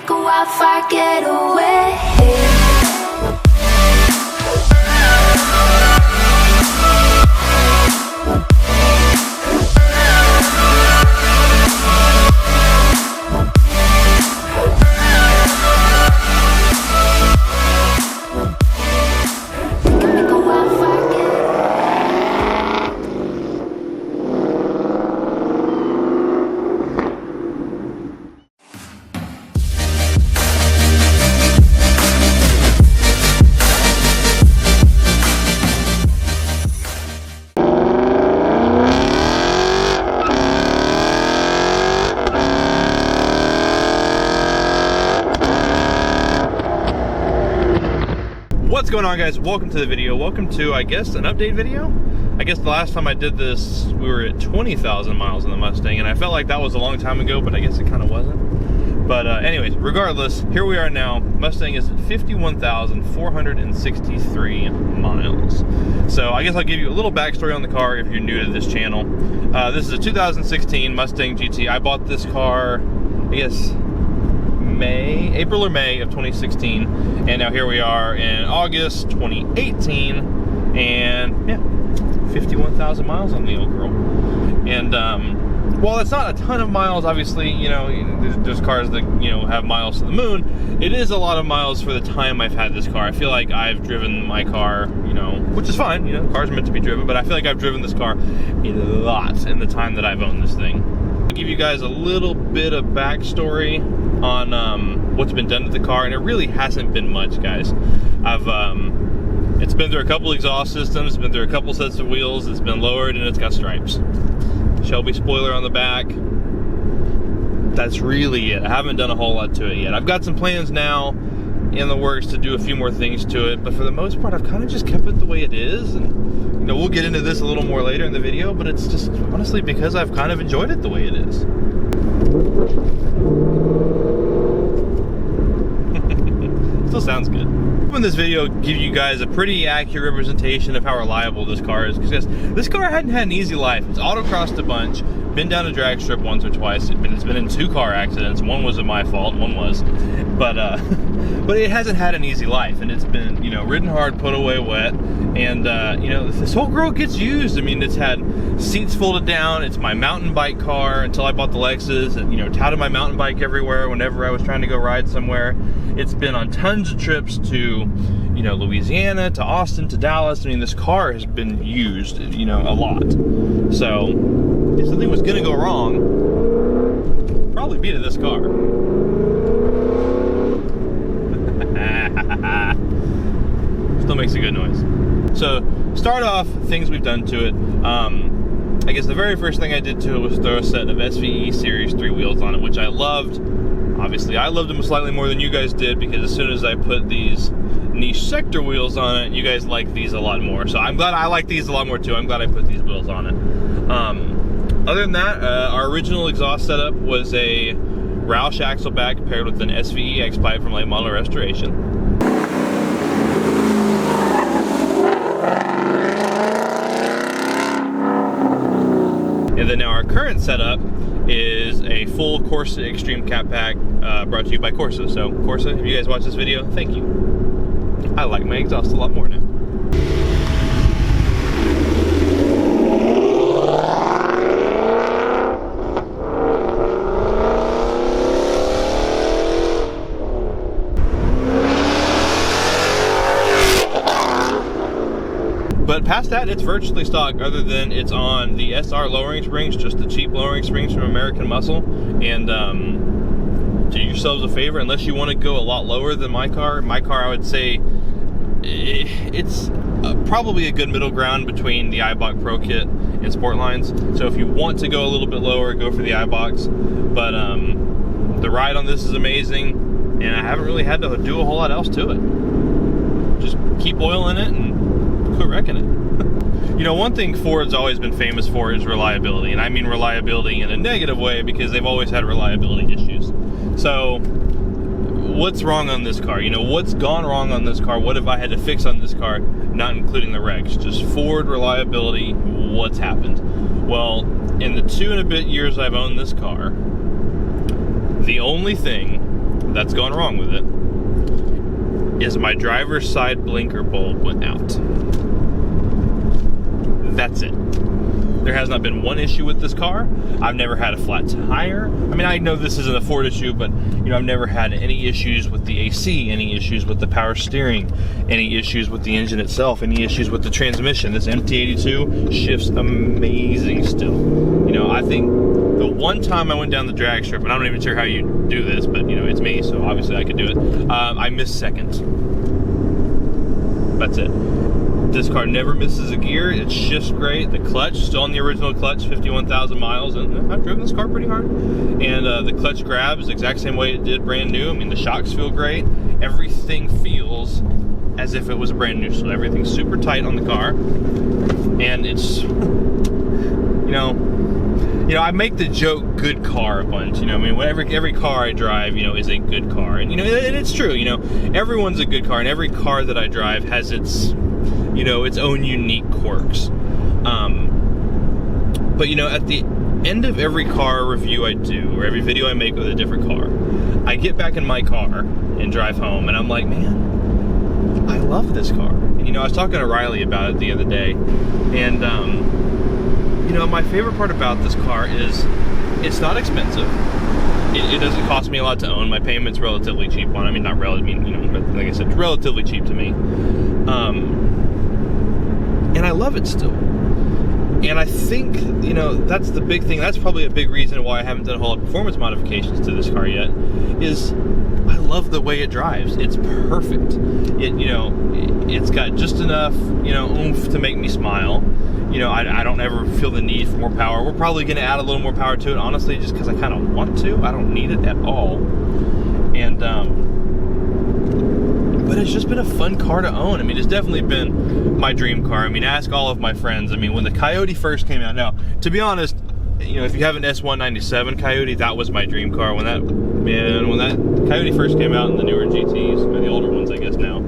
make a wildfire getaway. What's going on, guys? Welcome to the video. Welcome to, I guess, an update video. I guess the last time I did this, we were at 20,000 miles in the Mustang, and I felt like that was a long time ago, but I guess it kind of wasn't. But anyways, regardless, here we are now. Mustang is at 51,463 miles. So I guess I'll give you a little backstory on the car if you're new to this channel. This is a 2016 Mustang GT. I bought this car, I guess, April or May of 2016, and now here we are in August 2018, and yeah, 51,000 miles on the old girl. And while it's not a ton of miles, obviously, you know, there's cars that, you know, have miles to the moon. It is a lot of miles for the time I've had this car. I feel like I've driven my car, you know, which is fine, you know, cars are meant to be driven, but I feel like I've driven this car a lot in the time that I've owned this thing. I'll give you guys a little bit of backstory on what's been done to the car, and it really hasn't been much, guys. It's been through a couple exhaust systems, it's been through a couple sets of wheels, it's been lowered, and it's got stripes. Shelby spoiler on the back. That's really it. I haven't done a whole lot to it yet. I've got some plans now in the works to do a few more things to it, but for the most part, I've kind of just kept it the way it is. And you know, we'll get into this a little more later in the video, but it's just honestly because I've kind of enjoyed it the way it is. Still sounds good. In this video, give you guys a pretty accurate representation of how reliable this car is, because this car hadn't had an easy life. It's autocrossed a bunch, been down a drag strip once or twice. It's been in 2 car accidents. One wasn't my fault, one was, but it hasn't had an easy life, and it's been, you know, ridden hard, put away wet, and you know, this whole girl gets used. I mean, it's had seats folded down. It's my mountain bike car until I bought the Lexus, and you know, touted my mountain bike everywhere whenever I was trying to go ride somewhere. It's been on tons of trips to, you know, Louisiana, to Austin, to Dallas. I mean, this car has been used, you know, a lot. So if something was gonna go wrong, probably be to this car. Still makes a good noise. So start off things we've done to it. I guess the very first thing I did to it was throw a set of SVE Series 3 wheels on it, which I loved. Obviously, I loved them slightly more than you guys did, because as soon as I put these niche sector wheels on it, you guys like these a lot more. So I'm glad I like these a lot more too. I'm glad I put these wheels on it. Other than that, our original exhaust setup was a Roush axle back paired with an SVE X pipe from late model restoration. And then now our current setup is a full Corsa Extreme Cat Pack brought to you by Corsa. So Corsa, if you guys watch this video, thank you. I like my exhaust a lot more now. But past that, it's virtually stock, other than it's on the SR lowering springs, just the cheap lowering springs from American Muscle. And do yourselves a favor, unless you want to go a lot lower than my car, I would say it's probably a good middle ground between the iBox Pro Kit and Sport lines. So if you want to go a little bit lower, go for the iBox. But the ride on this is amazing, and I haven't really had to do a whole lot else to it. Just keep oil in it and quit wrecking it. You know, one thing Ford's always been famous for is reliability, and I mean reliability in a negative way, because they've always had reliability issues. So what's wrong on this car? You know, what's gone wrong on this car? What have I had to fix on this car, not including the wrecks? Just Ford reliability, what's happened? Well, in the 2 and a bit years I've owned this car, the only thing that's going wrong with it, is my driver's side blinker bulb went out. That's it. There has not been one issue with this car. I've never had a flat tire. I mean, I know this isn't a Ford issue, but you know, I've never had any issues with the AC, any issues with the power steering, any issues with the engine itself, any issues with the transmission. This MT82 shifts amazing still. You know, I think the one time I went down the drag strip, and I'm not even sure how you do this, but you know, it's me, so obviously I could do it. I missed seconds. That's it. This car never misses a gear. It shifts great. The clutch, still on the original clutch, 51,000 miles, and I've driven this car pretty hard. And the clutch grabs the exact same way it did brand new. I mean, the shocks feel great. Everything feels as if it was brand new. So everything's super tight on the car. And it's, you know, I make the joke "good car" a bunch. You know, I mean, every car I drive, you know, is a good car, and you know, and it's true. You know, everyone's a good car, and every car that I drive has its, you know, its own unique quirks. But you know, at the end of every car review I do, or every video I make with a different car, I get back in my car and drive home, and I'm like, man, I love this car. And you know, I was talking to Riley about it the other day, and you know, my favorite part about this car is it's not expensive. It doesn't cost me a lot to own. My payment's relatively cheap on. I mean, not relatively, you know, but like I said, it's relatively cheap to me. And I love it still. And I think, you know, that's the big thing. That's probably a big reason why I haven't done a whole lot of performance modifications to this car yet, is I love the way it drives. It's perfect. You know, it's got just enough, you know, oomph to make me smile. You know, I don't ever feel the need for more power. We're probably going to add a little more power to it, honestly, just because I kind of want to. I don't need it at all. And, but it's just been a fun car to own. I mean, it's definitely been my dream car. I mean, ask all of my friends. I mean, when the Coyote first came out, now, to be honest, you know, if you have an S197 Coyote, that was my dream car. When that Coyote first came out in the newer GTs, or the older ones, I guess now,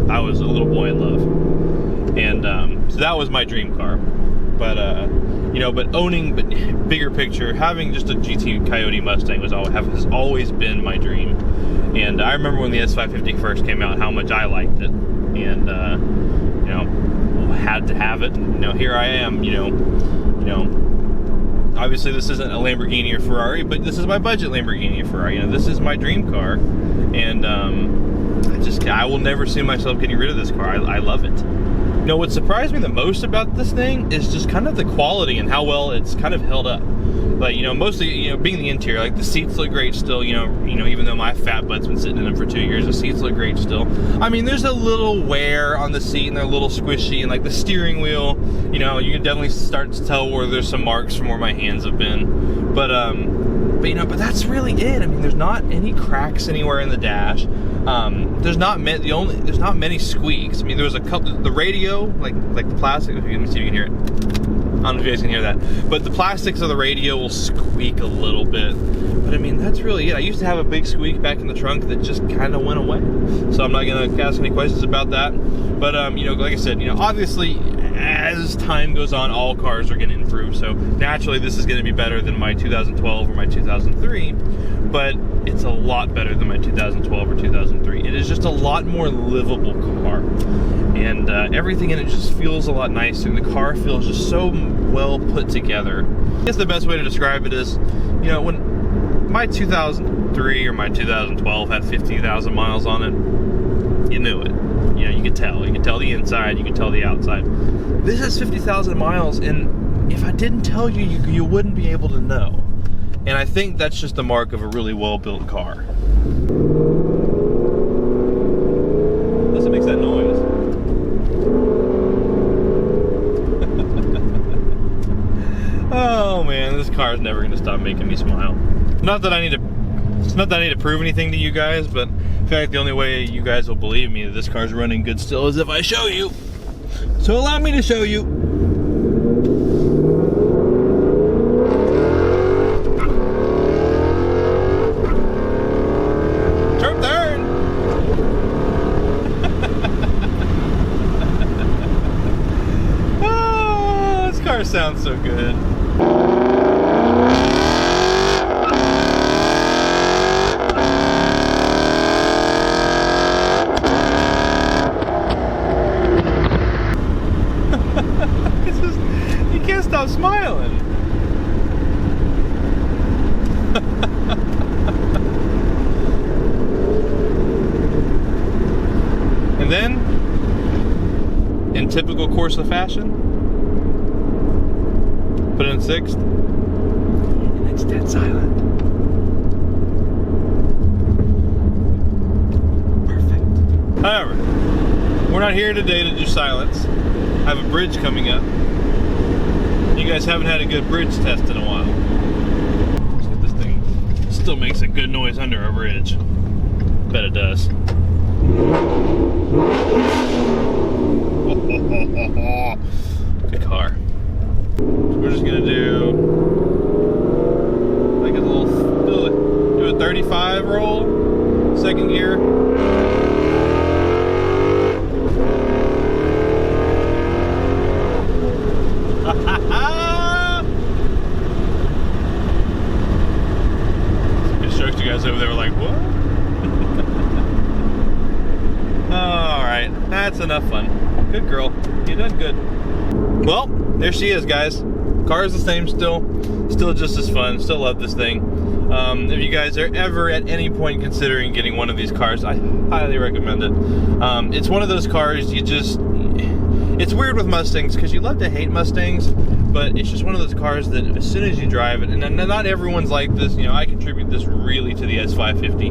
I was a little boy in love. And so that was my dream car. But you know, but bigger picture, having just a GT Coyote Mustang has always been my dream. And I remember when the S550 first came out, how much I liked it, and you know, had to have it. And, you know, here I am. You know, obviously this isn't a Lamborghini or Ferrari, but this is my budget Lamborghini or Ferrari. You know, this is my dream car, and I will never see myself getting rid of this car. I love it. You know, what surprised me the most about this thing is just kind of the quality and how well it's kind of held up. Like, you know, mostly, you know, being the interior, like the seats look great still, you know, even though my fat butt's been sitting in them for 2 years, the seats look great still. I mean, there's a little wear on the seat and they're a little squishy, and like the steering wheel, you know, you can definitely start to tell where there's some marks from where my hands have been. But you know, but that's really it. I mean, there's not any cracks anywhere in the dash. There's not many squeaks. I mean, there was a couple. The radio, like the plastic. Let me see if you can hear it. I don't know if you guys can hear that, but the plastics of the radio will squeak a little bit. But I mean, that's really it. I used to have a big squeak back in the trunk that just kind of went away. So I'm not gonna ask any questions about that. But you know, like I said, you know, obviously, as time goes on, all cars are going to improve. So naturally, this is going to be better than my 2012 or my 2003. But it's a lot better than my 2012 or 2003. It is just a lot more livable car, and everything in it just feels a lot nicer. The car feels just so well put together. I guess the best way to describe it is, you know, when my 2003 or my 2012 had 50,000 miles on it, you knew it. You know, you could tell. You could tell the inside, you could tell the outside. This has 50,000 miles, and if I didn't tell you, you wouldn't be able to know. And I think that's just the mark of a really well-built car. Listen, makes that noise. Oh man, this car is never going to stop making me smile. Not that I need to prove anything to you guys, but in fact, the only way you guys will believe me that this car's running good still is if I show you. So allow me to show you. Turn. Oh, this car sounds so good. typical Corsa fashion. Put it in 6th, and it's dead silent. Perfect. However, we're not here today to do silence. I have a bridge coming up. You guys haven't had a good bridge test in a while. Let's get this thing. Still makes a good noise under a bridge. Bet it does. Good car. So we're just gonna do like a little, do a 35 roll, 2nd gear. Construction guys over there were like, what? Alright, that's enough fun. Good girl. You done good. Well, there she is, guys. Car is the same still just as fun. Still love this thing. If you guys are ever at any point considering getting one of these cars, I highly recommend it. It's one of those cars it's weird with Mustangs because you love to hate Mustangs, but it's just one of those cars that as soon as you drive it, and not everyone's like this, you know, I contribute this really to the S550.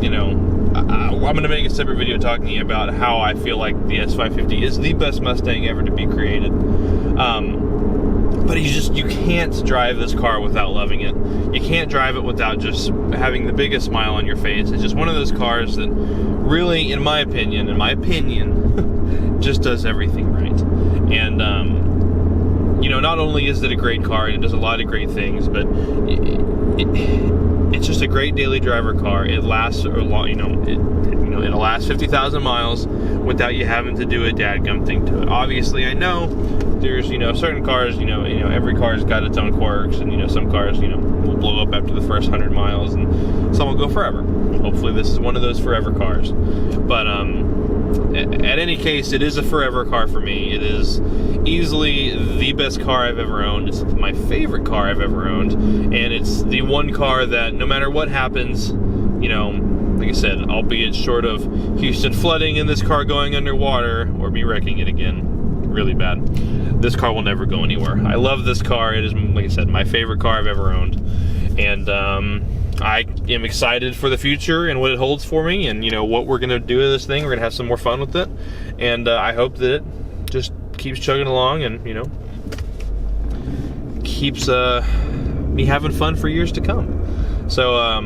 You know, I'm going to make a separate video talking about how I feel like the S550 is the best Mustang ever to be created. But you can't drive this car without loving it. You can't drive it without just having the biggest smile on your face. It's just one of those cars that really, in my opinion, just does everything right. And, you know, not only is it a great car, and it does a lot of great things, but it's just a great daily driver car. It lasts a long, it'll last 50,000 miles without you having to do a dadgum thing to it. Obviously, I know there's, certain cars, every car's got its own quirks, and, some cars, will blow up after the first 100 miles, and some will go forever. Hopefully this is one of those forever cars. But, at any case, it is a forever car for me. It is easily the best car I've ever owned. It's my favorite car I've ever owned, and it's the one car that no matter what happens, like I said, albeit short of Houston flooding and this car going underwater or me wrecking it again really bad, this car will never go anywhere. I love this car. It is, like I said, my favorite car I've ever owned, and I am excited for the future and what it holds for me, and what we're gonna do with this thing. We're gonna have some more fun with it, and I hope that it just keeps chugging along and keeps me having fun for years to come. So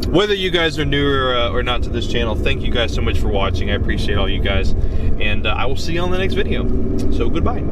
whether you guys are new or not to this channel, thank you guys so much for watching. I appreciate all you guys, and I will see you on the next video. So goodbye.